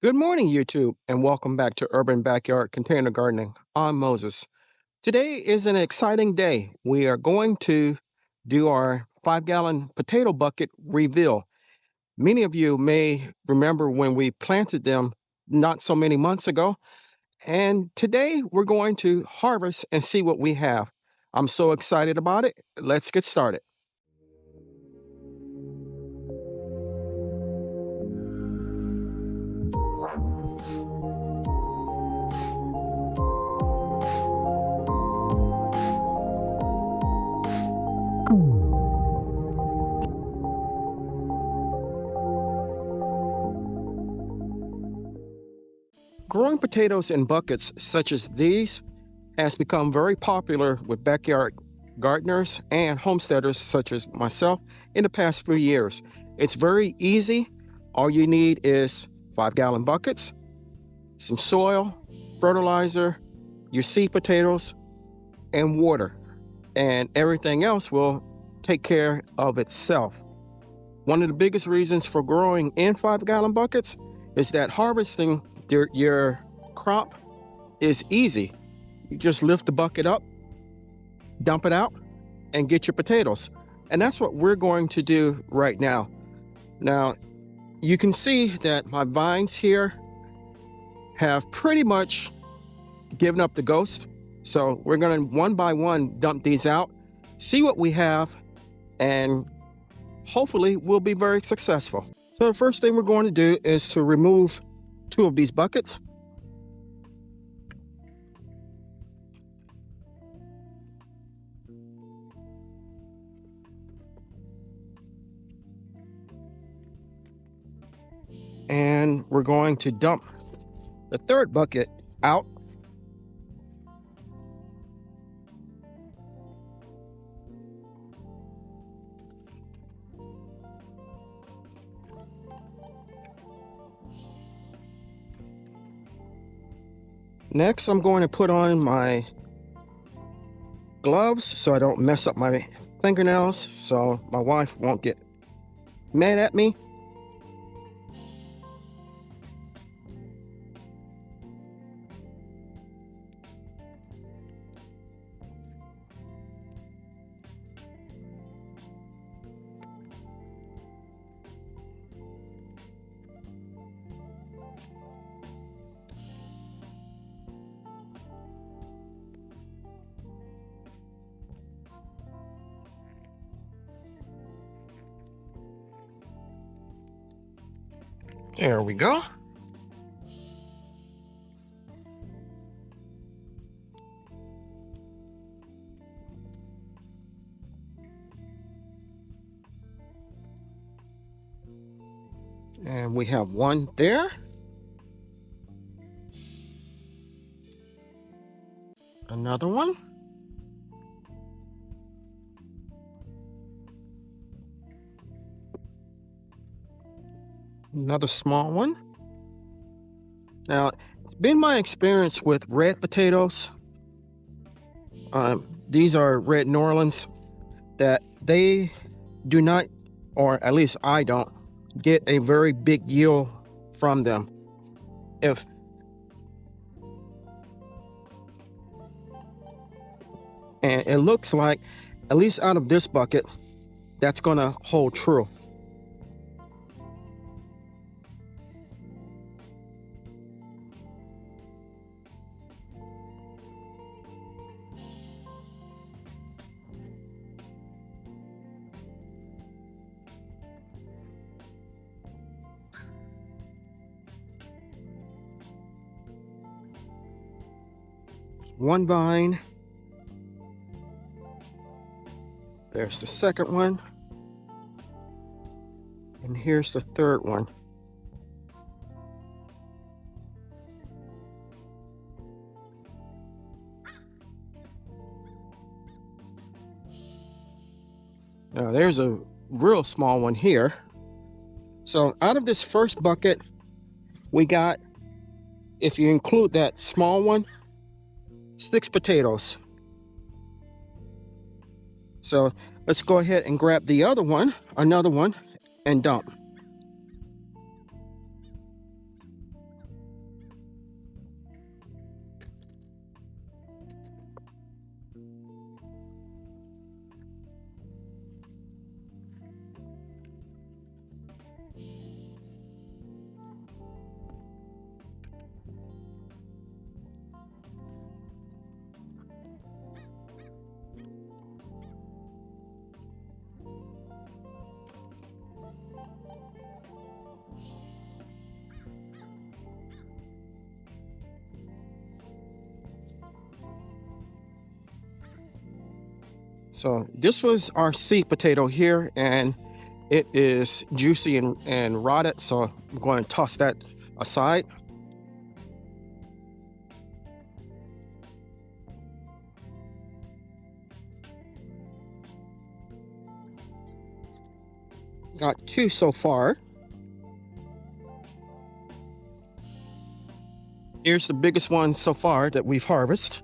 Good morning, YouTube, and welcome back to Urban Backyard Container Gardening. I'm Moses. Today is an exciting day. We are going to do our 5-gallon potato bucket reveal. Many of you may remember when we planted them not so many months ago, and today we're going to harvest and see what we have. I'm so excited about it. Let's get started. Growing potatoes in buckets such as these has become very popular with backyard gardeners and homesteaders such as myself in the past few years. It's very easy. All you need is 5-gallon buckets, some soil, fertilizer, your seed potatoes, and water, and everything else will take care of itself. One of the biggest reasons for growing in 5-gallon buckets is that harvesting your crop is easy. You just lift the bucket up, dump it out, and get your potatoes. And that's what we're going to do right now. Now, you can see that my vines here have pretty much given up the ghost. So we're going to one by one dump these out, see what we have, and hopefully we'll be very successful. So the first thing we're going to do is to remove 2 of these buckets. And we're going to dump the 3rd bucket out. Next, I'm going to put on my gloves so I don't mess up my fingernails, so my wife won't get mad at me. There we go. And we have one there. Another one. Another small one. Now, it's been my experience with red potatoes. These are red New Orleans, that they do not, or at least I don't, get a very big yield from them. And it looks like, at least out of this bucket, that's gonna hold true. One vine. There's the second one. And here's the 3rd one. Now there's a real small one here. So out of this first bucket, we got, if you include that small one, 6 potatoes. So let's go ahead and grab the other one, another one, and dump. So this was our seed potato here, and it is juicy and rotted, so I'm going to toss that aside. Got 2 so far. Here's the biggest one so far that we've harvested.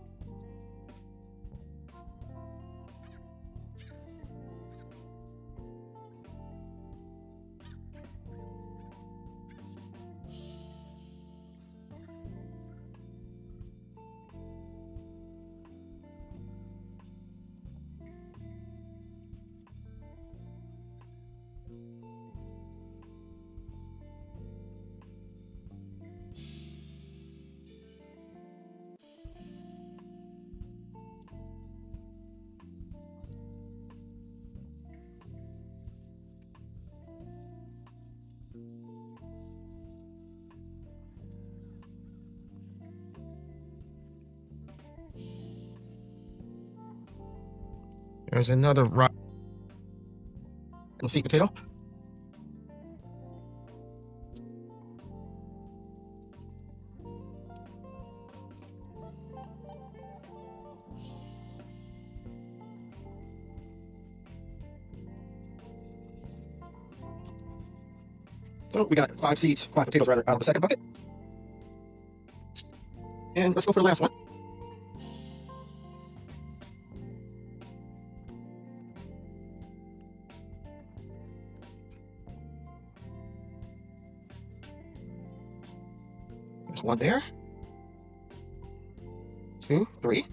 There's another rotten seed potato. So we got 5 potatoes rather, out of the second bucket. And let's go for the last one. There's one there. 2, 3.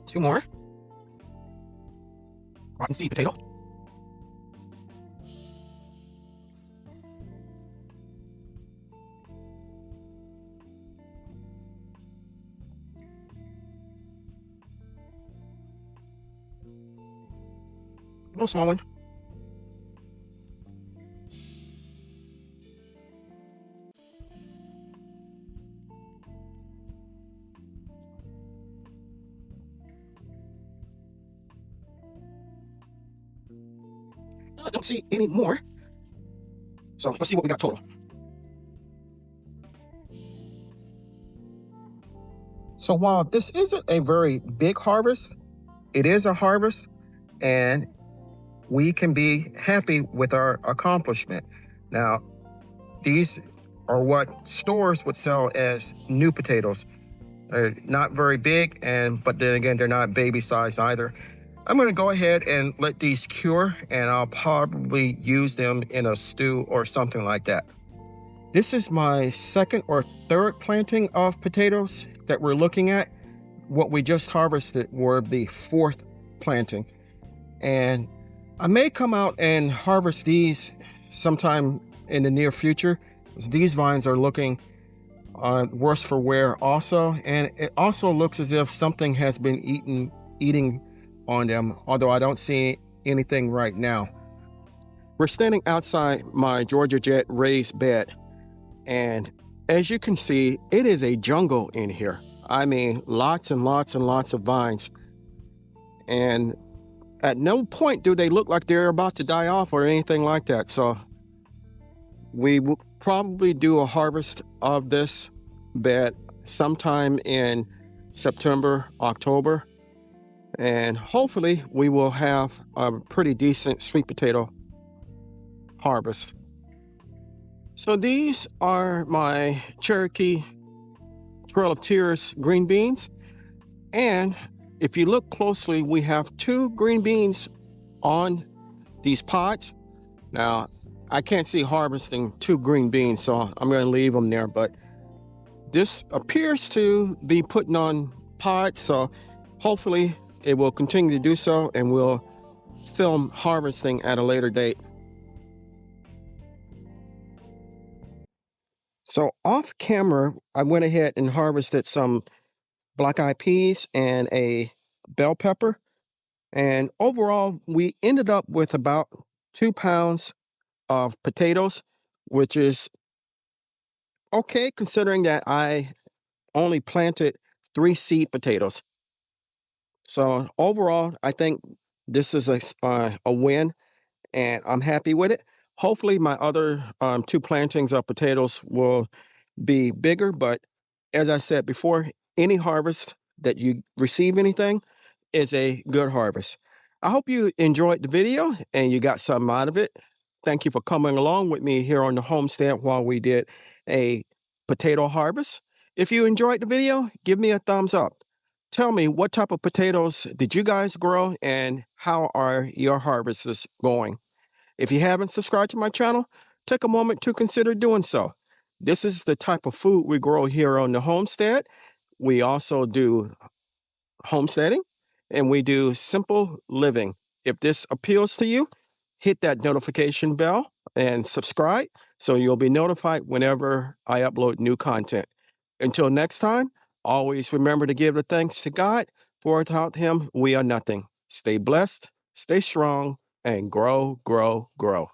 Two more. Rotten seed potato. No small one. I don't see any more. So let's see what we got total. So while this isn't a very big harvest, it is a harvest, and we can be happy with our accomplishment. Now, these are what stores would sell as new potatoes. They're not very big, but then again, they're not baby size either. I'm going to go ahead and let these cure, and I'll probably use them in a stew or something like that. This is my second or third planting of potatoes that we're looking at. What we just harvested were the 4th planting. And I may come out and harvest these sometime in the near future, as these vines are looking worse for wear also. And it also looks as if something has been eating on them, although I don't see anything right now. We're standing outside my Georgia Jet raised bed, and as you can see, it is a jungle in here. I mean, lots and lots and lots of vines, and at no point do they look like they're about to die off or anything like that. So we will probably do a harvest of this bed sometime in September, October, and hopefully we will have a pretty decent sweet potato harvest. So these are my Cherokee Trail of Tears green beans, and if you look closely, we have 2 green beans on these pods. Now, I can't see harvesting 2 green beans, so I'm going to leave them there, but this appears to be putting on pods, so hopefully it will continue to do so, and we'll film harvesting at a later date. So off camera, I went ahead and harvested some black-eyed peas and a bell pepper. And overall, we ended up with about 2 pounds of potatoes, which is okay considering that I only planted 3 seed potatoes. So overall, I think this is a win, and I'm happy with it. Hopefully, my other 2 plantings of potatoes will be bigger. But as I said before, any harvest that you receive anything is a good harvest. I hope you enjoyed the video and you got something out of it. Thank you for coming along with me here on the homestead while we did a potato harvest. If you enjoyed the video, give me a thumbs up. Tell me, what type of potatoes did you guys grow and how are your harvests going? If you haven't subscribed to my channel, take a moment to consider doing so. This is the type of food we grow here on the homestead. We also do homesteading and we do simple living. If this appeals to you, hit that notification bell and subscribe so you'll be notified whenever I upload new content. Until next time, always remember to give the thanks to God, for without Him, we are nothing. Stay blessed, stay strong, and grow, grow, grow.